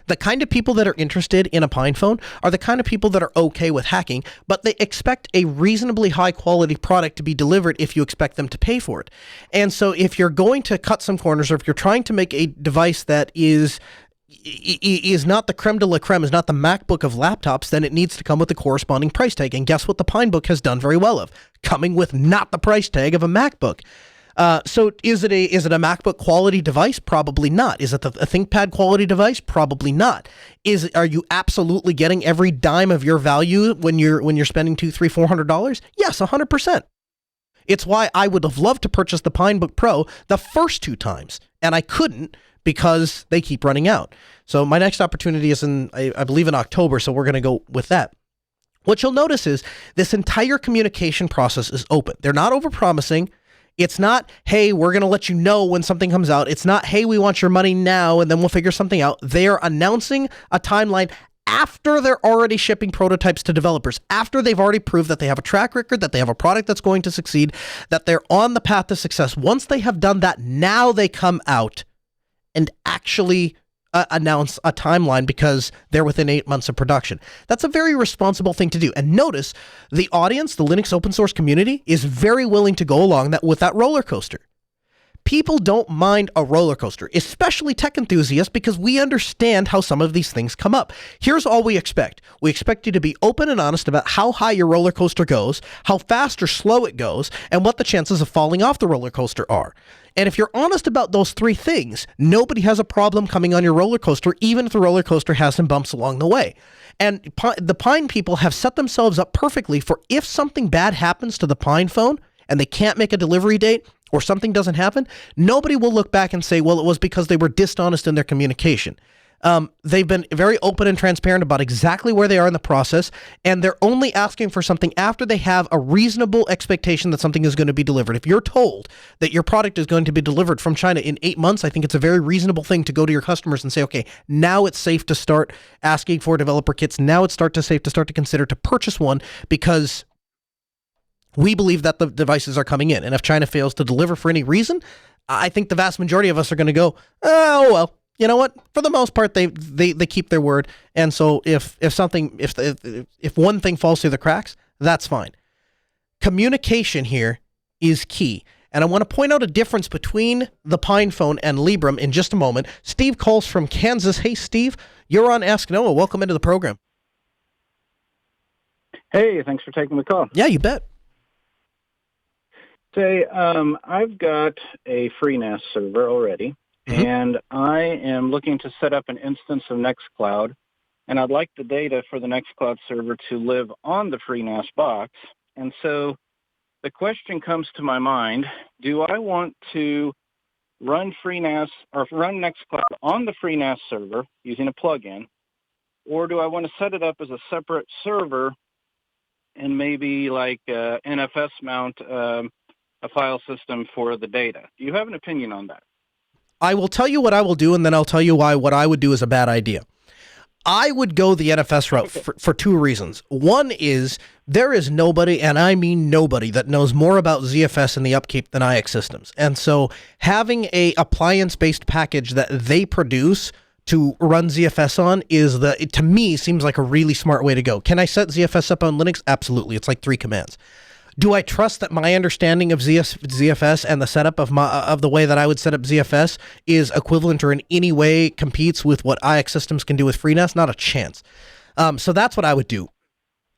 The kind of people that are interested in a Pine phone are the kind of people that are okay with hacking, but they expect a reasonably high quality product to be delivered if you expect them to pay for it. And so if you're going to cut some corners, or if you're trying to make a device that is not the creme de la creme, is not the MacBook of laptops, then it needs to come with the corresponding price tag. And guess what the Pine Book has done very well of? Coming with not the price tag of a MacBook. So is it a MacBook quality device? Probably not. Is it a ThinkPad quality device? Probably not. Are you absolutely getting every dime of your value when you're spending $200, $300, $400? Yes, 100%. It's why I would have loved to purchase the Pinebook Pro the first 2 times, and I couldn't because they keep running out. So my next opportunity is I believe in October, so we're going to go with that. What you'll notice is this entire communication process is open. They're not overpromising. It's not, hey, we're going to let you know when something comes out. It's not, hey, we want your money now and then we'll figure something out. They are announcing a timeline after they're already shipping prototypes to developers, after they've already proved that they have a track record, that they have a product that's going to succeed, that they're on the path to success. Once they have done that, now they come out and actually announce a timeline because they're within 8 months of production. That's a very responsible thing to do. And notice the audience, the Linux open source community, is very willing to go along with that roller coaster. People don't mind a roller coaster, especially tech enthusiasts, because we understand how some of these things come up. Here's all we expect. We expect you to be open and honest about how high your roller coaster goes, how fast or slow it goes, and what the chances of falling off the roller coaster are. And if you're honest about those 3 things, nobody has a problem coming on your roller coaster, even if the roller coaster has some bumps along the way. And the Pine people have set themselves up perfectly for if something bad happens to the Pine phone and they can't make a delivery date, or something doesn't happen, nobody will look back and say, well, it was because they were dishonest in their communication. They've been very open and transparent about exactly where they are in the process, and they're only asking for something after they have a reasonable expectation that something is going to be delivered. If you're told that your product is going to be delivered from China in 8 months, I think it's a very reasonable thing to go to your customers and say, okay, now it's safe to start asking for developer kits. Now it's safe to start to consider to purchase one, because we believe that the devices are coming in. And if China fails to deliver for any reason, I think the vast majority of us are going to go, oh, well. You know what? For the most part, they keep their word, and so if one thing falls through the cracks, that's fine. Communication here is key, and I want to point out a difference between the Pine Phone and Librem in just a moment. Steve calls from Kansas. Hey, Steve, you're on Ask Noah. Welcome into the program. Hey, thanks for taking the call. Yeah, you bet. Say, I've got a FreeNAS server already. And I am looking to set up an instance of Nextcloud, and I'd like the data for the Nextcloud server to live on the FreeNAS box. And so the question comes to my mind, do I want to run FreeNAS or run Nextcloud on the FreeNAS server using a plugin, or do I want to set it up as a separate server and maybe like NFS mount a file system for the data? Do you have an opinion on that? I will tell you what I will do, and then I'll tell you why what I would do is a bad idea. I would go the NFS route for two reasons. One is there is nobody, and I mean nobody, that knows more about ZFS and the upkeep than IX Systems. And so having a appliance-based package that they produce to run ZFS on to me, seems like a really smart way to go. Can I set ZFS up on Linux? Absolutely. It's like 3 commands. Do I trust that my understanding of ZFS and the setup of the way that I would set up ZFS is equivalent or in any way competes with what IX Systems can do with FreeNAS? Not a chance. So that's what I would do.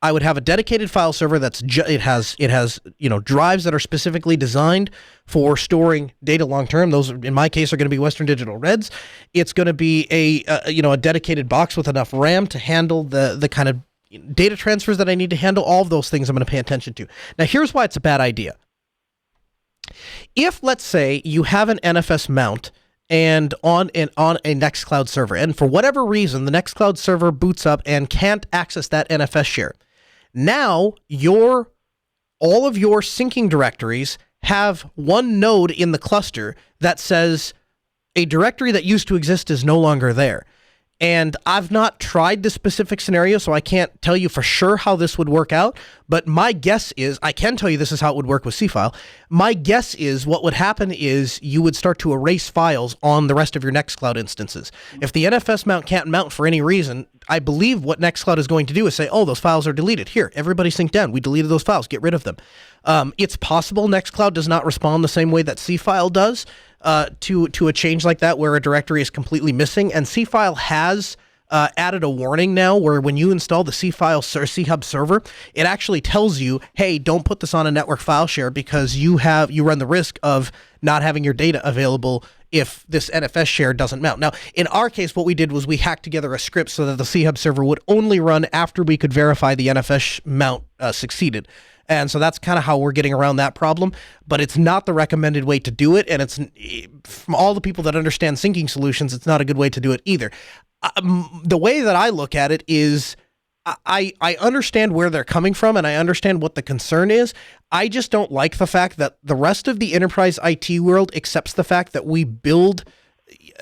I would have a dedicated file server it has drives that are specifically designed for storing data long term. Those, in my case, are going to be Western Digital Reds. It's going to be a dedicated box with enough RAM to handle the kind of data transfers that I need to handle. All of those things I'm going to pay attention to. Now, here's why it's a bad idea. If, let's say, you have an NFS mount and on a Nextcloud server, and for whatever reason, the Nextcloud server boots up and can't access that NFS share, now all of your syncing directories have one node in the cluster that says a directory that used to exist is no longer there. And I've not tried this specific scenario, so I can't tell you for sure how this would work out. But my guess is, I can tell you this is how it would work with C-File. My guess is what would happen is you would start to erase files on the rest of your Nextcloud instances. If the NFS mount can't mount for any reason, I believe what Nextcloud is going to do is say, oh, those files are deleted. Here, everybody sync down. We deleted those files. Get rid of them. It's possible Nextcloud does not respond the same way that C-File does to a change like that where a directory is completely missing. And C-File has added a warning now where when you install the C-Hub server, it actually tells you, hey, don't put this on a network file share because you run the risk of not having your data available if this NFS share doesn't mount. Now, in our case, what we did was we hacked together a script so that the C-Hub server would only run after we could verify the NFS mount succeeded. And so that's kind of how we're getting around that problem, but it's not the recommended way to do it. And it's, from all the people that understand syncing solutions, it's not a good way to do it either. The way that I look at it is I understand where they're coming from and I understand what the concern is. I just don't like the fact that the rest of the enterprise IT world accepts the fact that we build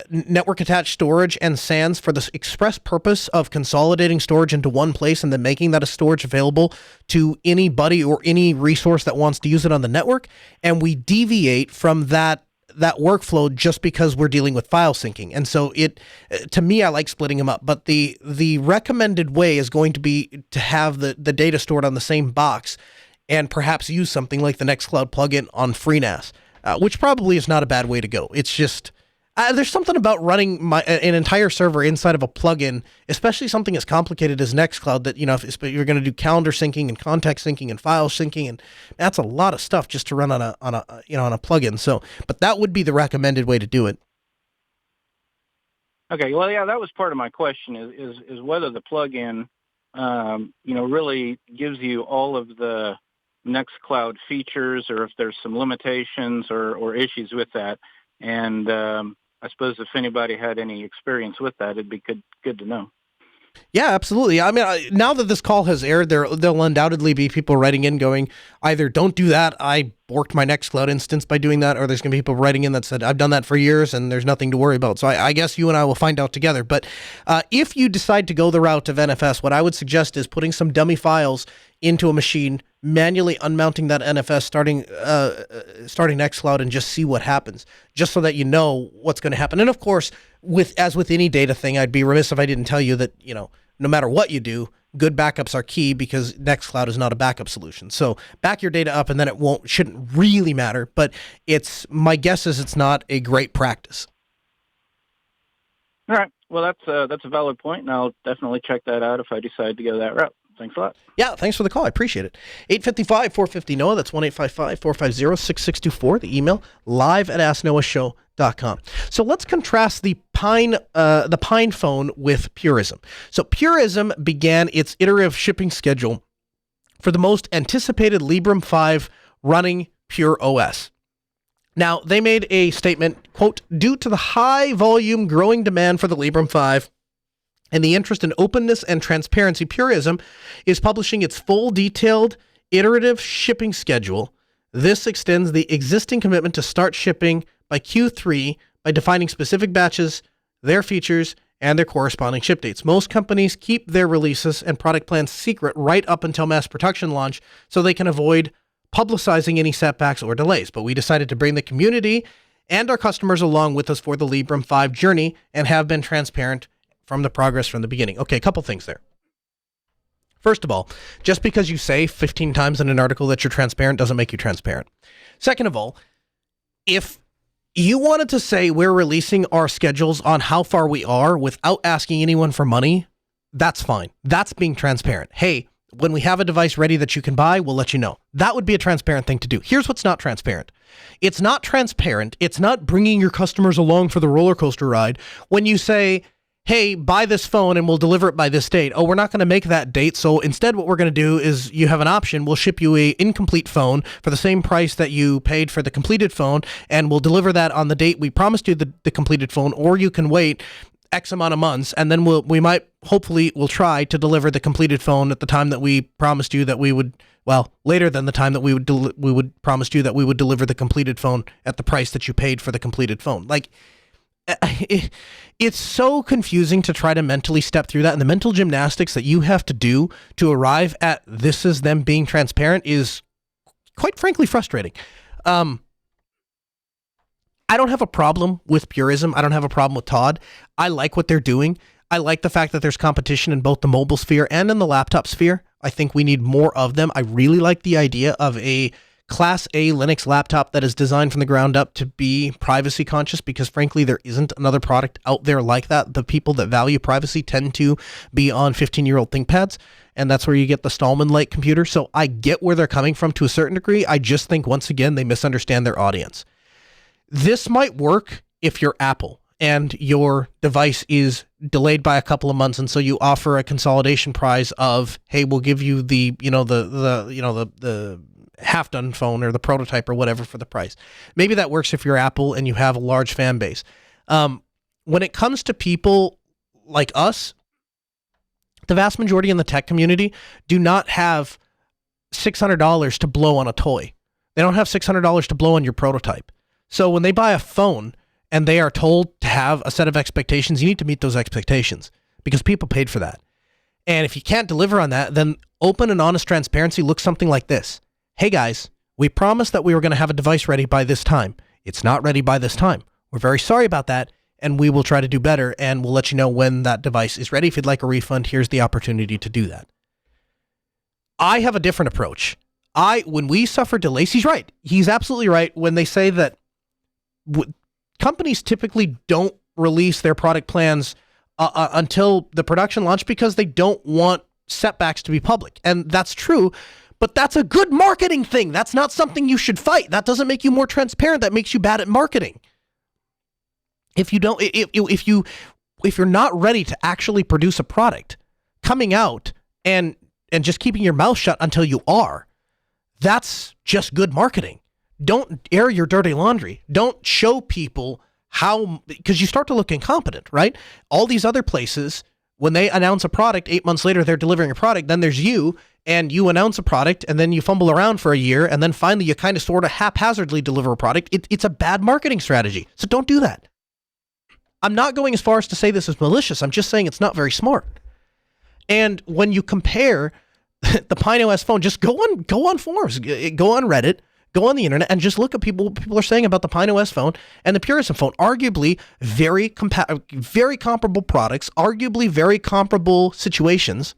network attached storage and SANs for the express purpose of consolidating storage into one place and then making that a storage available to anybody or any resource that wants to use it on the network. And we deviate from that workflow just because we're dealing with file syncing. And so to me, I like splitting them up, but the recommended way is going to be to have the data stored on the same box and perhaps use something like the Nextcloud plugin on FreeNAS, which probably is not a bad way to go. It's just, there's something about running an entire server inside of a plugin, especially something as complicated as Nextcloud, that, if you're going to do calendar syncing and contact syncing and file syncing, and that's a lot of stuff just to run on a plugin. So, but that would be the recommended way to do it. Okay. Well, yeah, that was part of my question is whether the plugin, really gives you all of the Nextcloud features, or if there's some limitations or issues with that. And I suppose if anybody had any experience with that, it'd be good to know. Yeah, absolutely. I mean, now that this call has aired, there'll undoubtedly be people writing in going, either don't do that, I borked my Nextcloud instance by doing that, or there's going to be people writing in that said, I've done that for years and there's nothing to worry about. So I guess you and I will find out together. But if you decide to go the route of NFS, what I would suggest is putting some dummy files into a machine, manually unmounting that NFS, starting Nextcloud, and just see what happens, just so that you know what's going to happen. And of course, as with any data thing, I'd be remiss if I didn't tell you that, no matter what you do, good backups are key, because Nextcloud is not a backup solution. So back your data up, and then shouldn't really matter. But my guess is it's not a great practice. All right. Well, that's a valid point, and I'll definitely check that out if I decide to go that route. Thanks a lot. Yeah, thanks for the call. I appreciate it. 855-450-NOAH. That's 1-855-450-6624. The email, live@asknoahshow.com. So let's contrast the Pine phone with Purism. So Purism began its iterative shipping schedule for the most anticipated Librem 5 running Pure OS. Now, they made a statement, quote, due to the high volume growing demand for the Librem 5, and the interest in openness and transparency, Purism is publishing its full detailed iterative shipping schedule. This extends the existing commitment to start shipping by Q3 by defining specific batches, their features, and their corresponding ship dates. Most companies keep their releases and product plans secret right up until mass production launch so they can avoid publicizing any setbacks or delays. But we decided to bring the community and our customers along with us for the Librem 5 journey and have been transparent from the progress from the beginning. Okay, a couple things there. First of all, just because you say 15 times in an article that you're transparent doesn't make you transparent. Second of all, if you wanted to say we're releasing our schedules on how far we are without asking anyone for money, that's fine. That's being transparent. Hey, when we have a device ready that you can buy, we'll let you know. That would be a transparent thing to do. Here's what's not transparent. It's not transparent. It's not bringing your customers along for the roller coaster ride when you say, hey, buy this phone and we'll deliver it by this date. Oh, we're not going to make that date. So instead what we're going to do is you have an option. We'll ship you a incomplete phone for the same price that you paid for the completed phone, and we'll deliver that on the date we promised you the completed phone, or you can wait X amount of months, and then we'll try to deliver the completed phone at the time that we promised you that we would, later than the time that we would promised you that we would deliver the completed phone at the price that you paid for the completed phone. Like, it's so confusing to try to mentally step through that, and the mental gymnastics that you have to do to arrive at this is them being transparent is quite frankly frustrating. I don't have a problem with Purism. I don't have a problem with Todd. I like what they're doing. I like the fact that there's competition in both the mobile sphere and in the laptop sphere. I think we need more of them. I really like the idea of a Class A Linux laptop that is designed from the ground up to be privacy conscious, because frankly, there isn't another product out there like that. The people that value privacy tend to be on 15-year-old ThinkPads, and that's where you get the Stallman-like computer. So I get where they're coming from to a certain degree. I just think, once again, they misunderstand their audience. This might work if you're Apple and your device is delayed by a couple of months, and so you offer a consolidation prize of, hey, we'll give you the half-done phone or the prototype or whatever for the price. Maybe that works if you're Apple and you have a large fan base. When it comes to people like us, the vast majority in the tech community do not have $600 to blow on a toy. They don't have $600 to blow on your prototype. So when they buy a phone and they are told to have a set of expectations, you need to meet those expectations because people paid for that. And if you can't deliver on that, then open and honest transparency looks something like this. Hey guys, we promised that we were going to have a device ready by this time. It's not ready by this time. We're very sorry about that, and we will try to do better, and we'll let you know when that device is ready. If you'd like a refund, here's the opportunity to do that. I have a different approach. When we suffer delays, he's right. He's absolutely right when they say that companies typically don't release their product plans until the production launch because they don't want setbacks to be public. And that's true. But that's a good marketing thing. That's not something you should fight. That doesn't make you more transparent. That makes you bad at marketing. If you're not ready to actually produce a product, coming out and just keeping your mouth shut until you are, That's just good marketing. Don't air your dirty laundry. Don't show people how, because you start to look incompetent, right? All these other places, when they announce a product, 8 months later, they're delivering a product. Then there's you, and you announce a product, and then you fumble around for a year, and then finally you kind of sort of haphazardly deliver a product. It's a bad marketing strategy. So don't do that. I'm not going as far as to say this is malicious. I'm just saying it's not very smart. And when you compare the Pine OS phone, just go on forums, go on Reddit, go on the internet, and just look at what people are saying about the Pine OS phone and the Purism phone. Arguably very comparable products, arguably very comparable situations.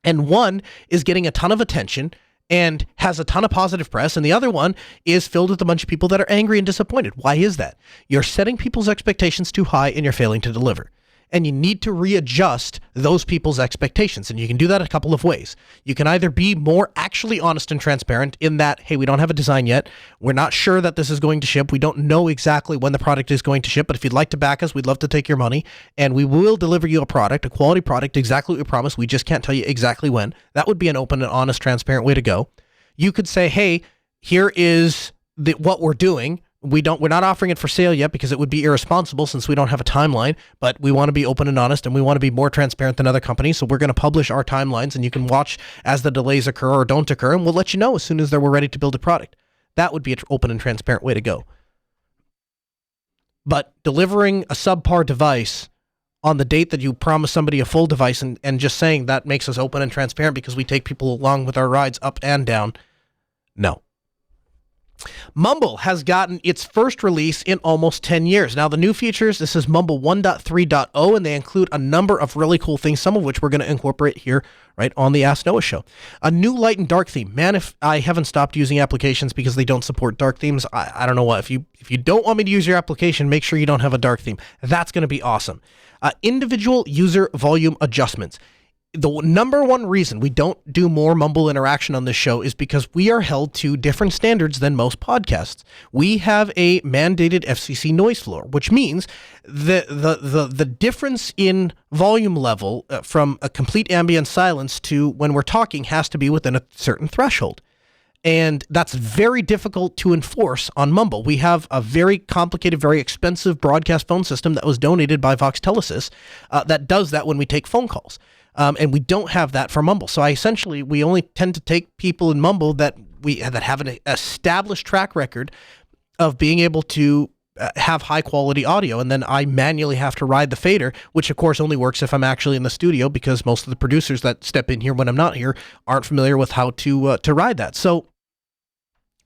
And one is getting a ton of attention and has a ton of positive press, and the other one is filled with a bunch of people that are angry and disappointed. Why is that? You're setting people's expectations too high and you're failing to deliver. And you need to readjust those people's expectations. And you can do that a couple of ways. You can either be more actually honest and transparent in that, hey, we don't have a design yet. We're not sure that this is going to ship. We don't know exactly when the product is going to ship, but if you'd like to back us, we'd love to take your money. And we will deliver you a product, a quality product, exactly what we promised. We just can't tell you exactly when. That would be an open and honest, transparent way to go. You could say, hey, here is what we're doing. We're not offering it for sale yet because it would be irresponsible since we don't have a timeline, but we want to be open and honest and we want to be more transparent than other companies. So we're going to publish our timelines and you can watch as the delays occur or don't occur, and we'll let you know as soon as we're ready to build a product. That would be an open and transparent way to go. But delivering a subpar device on the date that you promise somebody a full device and just saying that makes us open and transparent because we take people along with our rides up and down, no. Mumble has gotten its first release in almost 10 years. Now, the new features, this is Mumble 1.3.0, and they include a number of really cool things, some of which we're going to incorporate here right on the Ask Noah show. A new light and dark theme. Man, if I haven't stopped using applications because they don't support dark themes, I don't know what. If you don't want me to use your application, make sure you don't have a dark theme. That's going to be awesome. Individual user volume adjustments. The number one reason we don't do more Mumble interaction on this show is because we are held to different standards than most podcasts. We have a mandated FCC noise floor, which means the difference in volume level from a complete ambient silence to when we're talking has to be within a certain threshold. And that's very difficult to enforce on Mumble. We have a very complicated, very expensive broadcast phone system that was donated by Vox Telesis that does that when we take phone calls. And we don't have that for Mumble. So we only tend to take people in Mumble that have an established track record of being able to have high quality audio. And then I manually have to ride the fader, which of course only works if I'm actually in the studio because most of the producers that step in here when I'm not here aren't familiar with how to ride that. So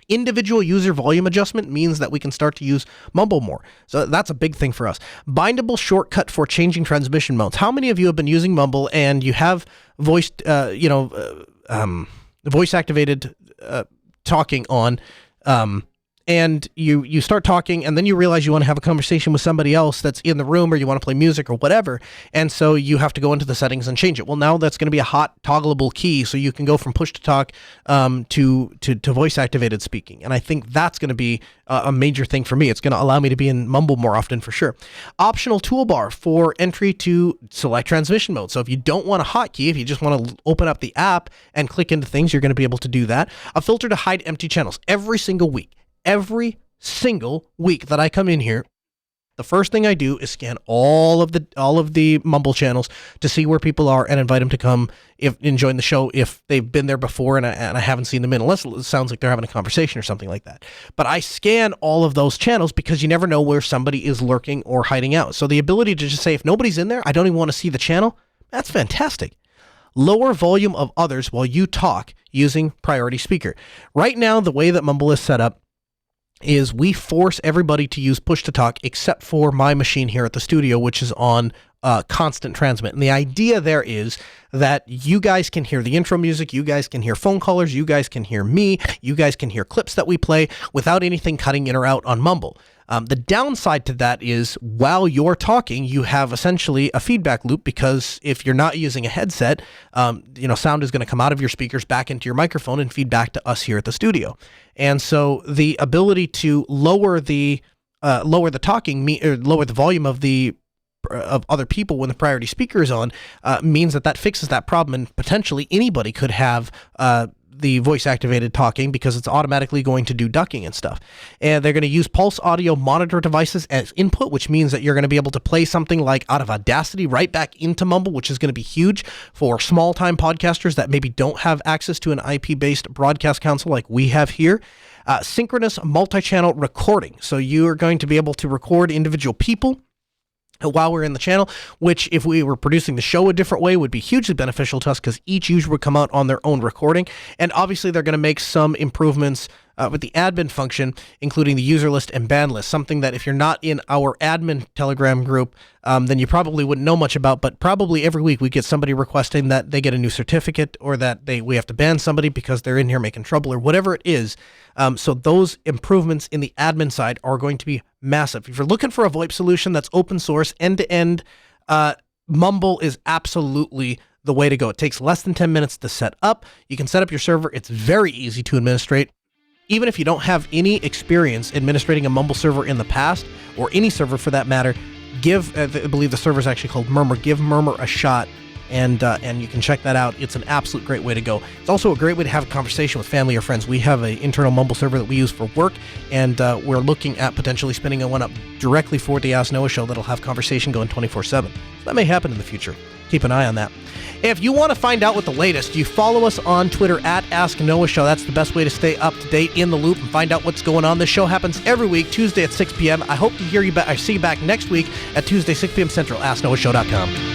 individual user volume adjustment means that we can start to use Mumble more. So that's a big thing for us. Bindable shortcut for changing transmission modes. How many of you have been using Mumble and you have voice activated talking on, and you start talking and then you realize you want to have a conversation with somebody else that's in the room or you want to play music or whatever, and so you have to go into the settings and change it. Well, now that's going to be a hot toggleable key, so you can go from push to talk to voice activated speaking, and I think that's going to be a major thing for me. It's going to allow me to be in Mumble more often for sure. Optional toolbar for entry to select transmission mode. So if you don't want a hotkey, if you just want to open up the app and click into things, you're going to be able to do that. A filter to hide empty channels every single week. Every single week that I come in here, the first thing I do is scan all of the Mumble channels to see where people are and invite them to come and join the show if they've been there before and I haven't seen them in, unless it sounds like they're having a conversation or something like that. But I scan all of those channels because you never know where somebody is lurking or hiding out. So the ability to just say, if nobody's in there, I don't even want to see the channel, that's fantastic. Lower volume of others while you talk using priority speaker. Right now, the way that Mumble is set up is we force everybody to use push to talk except for my machine here at the studio, which is on constant transmit. And the idea there is that you guys can hear the intro music, you guys can hear phone callers, you guys can hear me, you guys can hear clips that we play without anything cutting in or out on Mumble. The downside to that is while you're talking, you have essentially a feedback loop, because if you're not using a headset, sound is going to come out of your speakers back into your microphone and feed back to us here at the studio. And so the ability to lower the talking or lower the volume of other people when the priority speaker is on means that fixes that problem, and potentially anybody could have the voice-activated talking because it's automatically going to do ducking and stuff. And they're going to use pulse audio monitor devices as input, which means that you're going to be able to play something like out of Audacity right back into Mumble, which is going to be huge for small-time podcasters that maybe don't have access to an IP-based broadcast console like we have here. Synchronous multi-channel recording. So you are going to be able to record individual people while we're in the channel, which if we were producing the show a different way would be hugely beneficial to us because each user would come out on their own recording. And obviously they're going to make some improvements with the admin function, including the user list and ban list, something that if you're not in our admin Telegram group, then you probably wouldn't know much about, but probably every week we get somebody requesting that they get a new certificate or that we have to ban somebody because they're in here making trouble or whatever it is. So those improvements in the admin side are going to be massive. If you're looking for a VoIP solution that's open source, end-to-end, Mumble is absolutely the way to go. It takes less than 10 minutes to set up. You can set up your server. It's very easy to administrate. Even if you don't have any experience administrating a Mumble server in the past, or any server for that matter, I believe the server is actually called Murmur. Give Murmur a shot, and you can check that out. It's an absolute great way to go. It's also a great way to have a conversation with family or friends. We have an internal Mumble server that we use for work, and we're looking at potentially spinning one up directly for the Ask Noah show that'll have conversation going 24/7. So that may happen in the future. Keep an eye on that. If you want to find out what the latest, you follow us on Twitter at Ask Noah Show. That's the best way to stay up to date, in the loop, and find out what's going on. This show happens every week, Tuesday at 6 p.m. I hope to hear you back. I see you back next week at Tuesday, 6 p.m. Central. AskNoahShow.com.